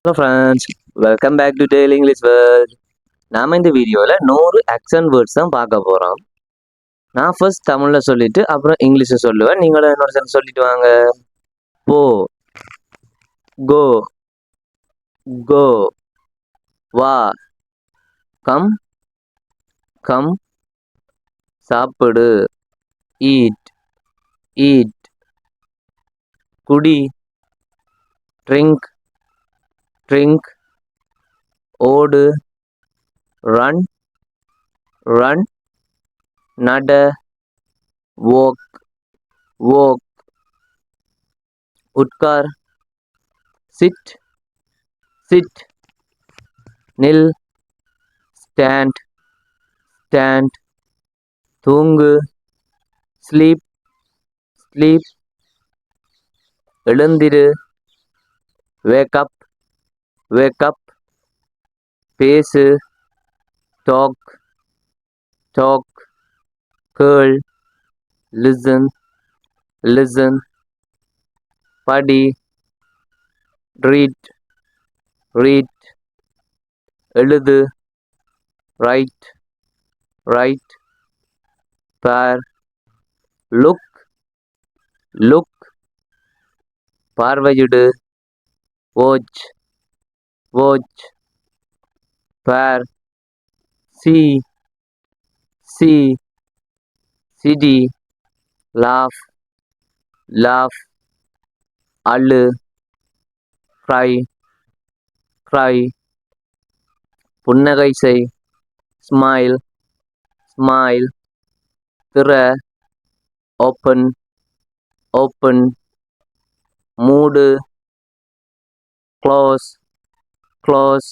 Hello friends, welcome back to daily English world. நாம் இந்த வீடியோவில் 100 ஆக்சன் வேர்ட்ஸ் தான் பார்க்க போகிறோம். நான் ஃபர்ஸ்ட் தமிழில் சொல்லிட்டு அப்புறம் இங்கிலீஷில் சொல்லுவேன். நீங்களும் என்னோட சேர்ந்து சொல்லிட்டு வாங்க. போ, கோ, கோ, வா, கம், கம், சாப்பிடு, ஈட், ஈட், குடி, ட்ரிங்க், ட்ரிங்க், ஓடு, ரன், ரன், நட, walk, walk, உட்கார், sit, sit, நில், stand, stand, தூங்கு, sleep, sleep, எழுந்திரு, wake up, wake up, பேசு, talk, talk, கேள், listen, listen, படி, read, read, எழுது, write, write, பார், look, look, பார்வையிடு, watch, watch, பார், see, see, சிரி, laugh, laugh, அழு, cry, cry, புன்னகை செய், smile, smile, திற, open, open, மூடு, close, close,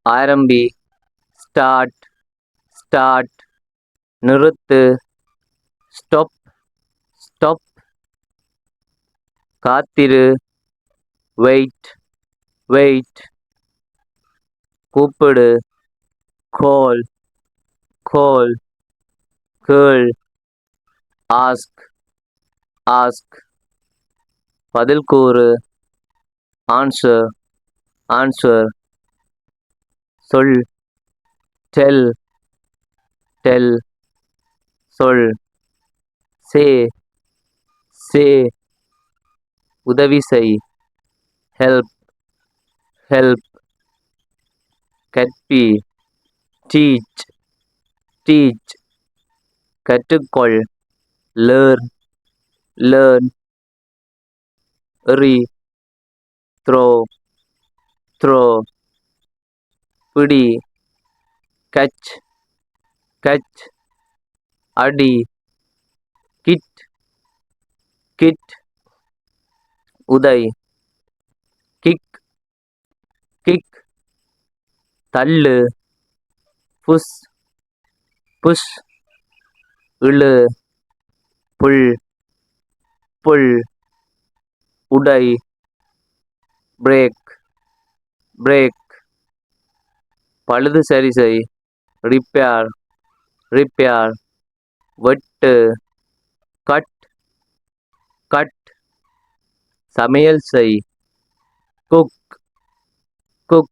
ஆரம்பி, start, start, நிறுத்து, stop, stop, காத்திரு, wait, wait, கூப்பிடு, call, call, கேள், ask, ask, பதில் கூறு, answer, answer, சொல், tell, tell, சொல், say, say, உதவி செய், help, help, கற்பி, teach, teach, கற்றுக்கொள், learn, learn, எறி, throw, throw, பிடி, catch, catch, அடி, kit, kit, உதை, kick, kick, தள்ளு, push, push, இழு, புல், புல், உடை, break, break, பழுது சரி செய், repair, repair, வெட்டு, cut, cut, சமையல் செய், cook, cook,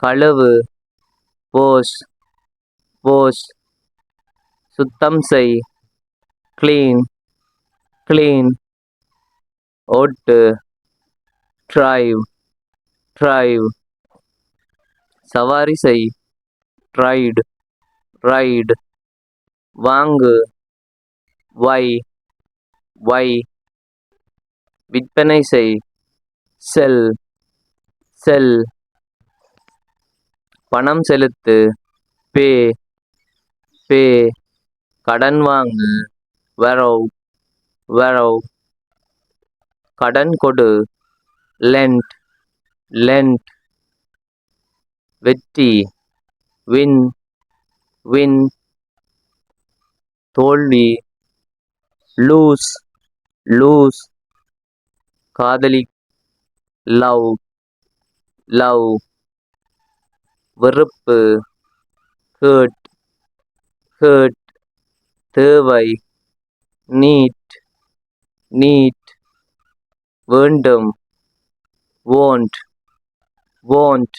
கழுவு, wash, wash, சுத்தம் செய், clean, clean, ஓட்டு, drive, drive, சவாரி செய், ride, ride, வாங்கு, buy, buy, விற்பனை செய், sell, sell, பணம் செலுத்து, pay, pay, கடன் வாங்கு, borrow, borrow, கடன் கொடு, lend, lend, வெற்றி, win, win, தோல்வி, lose, lose, காதலி, love, love, வெறுப்பு, hurt, hurt, தேவை, need, need, வேண்டும், won't won't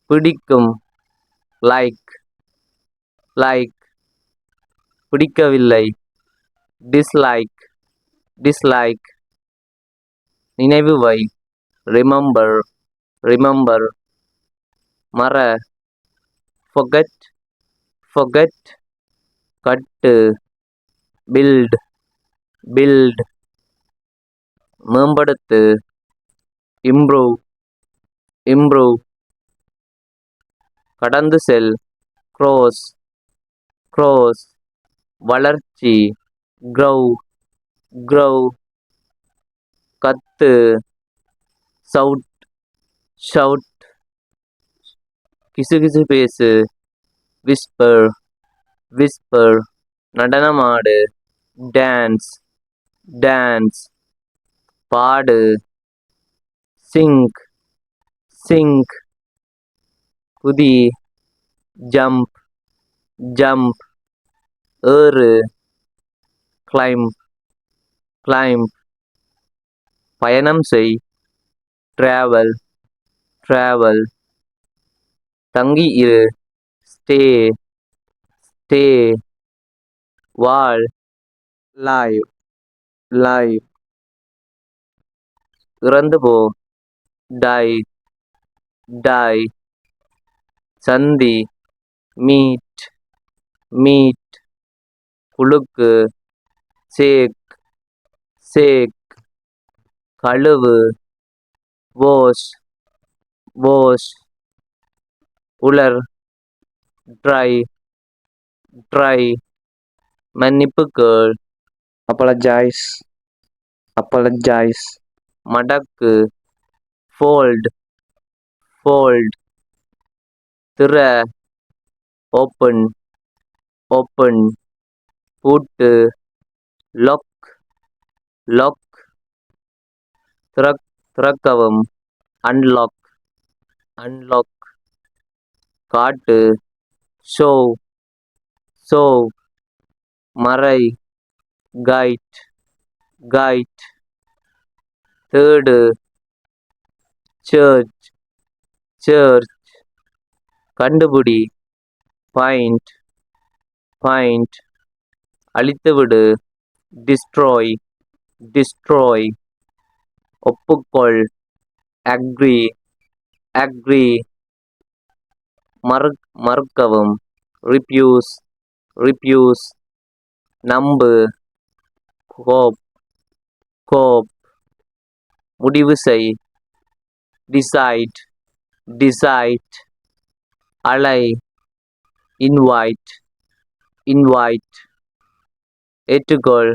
பிடிக்கும் like பிடிக்கவில்லை dislike நினைவு வை remember மற forget கட்டு build மேம்படுத்து improve கடந்து செல் cross வளர்ச்சி grow கத்து shout கிசுகிசு பேசு whisper நடனமாடு dance பாடு sing குதி jump ஏறு climb பயணம் செய் travel தங்கி இரு stay வாழ் live இறந்து போ die சந்தி meet குலுக்கு shake கழுவு wash உலர் dry மன்னிப்பு கேள் apologize மடக்கு fold திற open பூட்டு lock திறக்கவும் unlock காட்டு show மறை guide தேடு church கண்டுபிடி find அழித்துவிடு destroy ஒப்புக்கொள் agree மறுக்கவும் refuse நம்பு hope முடிவு செய் decide அலை invite ஏற்றுக்கொள்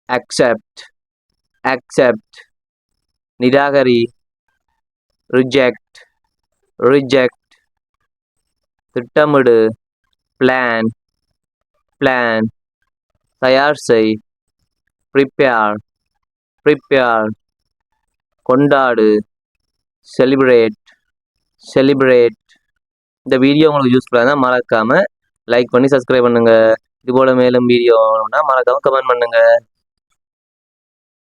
accept நிராகரி reject திட்டமிடு plan தயார் செய் prepare கொண்டாடு celebrate இந்த வீடியோ உங்களுக்கு யூஸ்ஃபுல்லாக இருந்தால் மறக்காமல் லைக் பண்ணி சப்ஸ்கிரைப் பண்ணுங்கள். இதுபோல் மேலும் வீடியோ வேணும்னா மறக்காமல் கமெண்ட் பண்ணுங்கள்.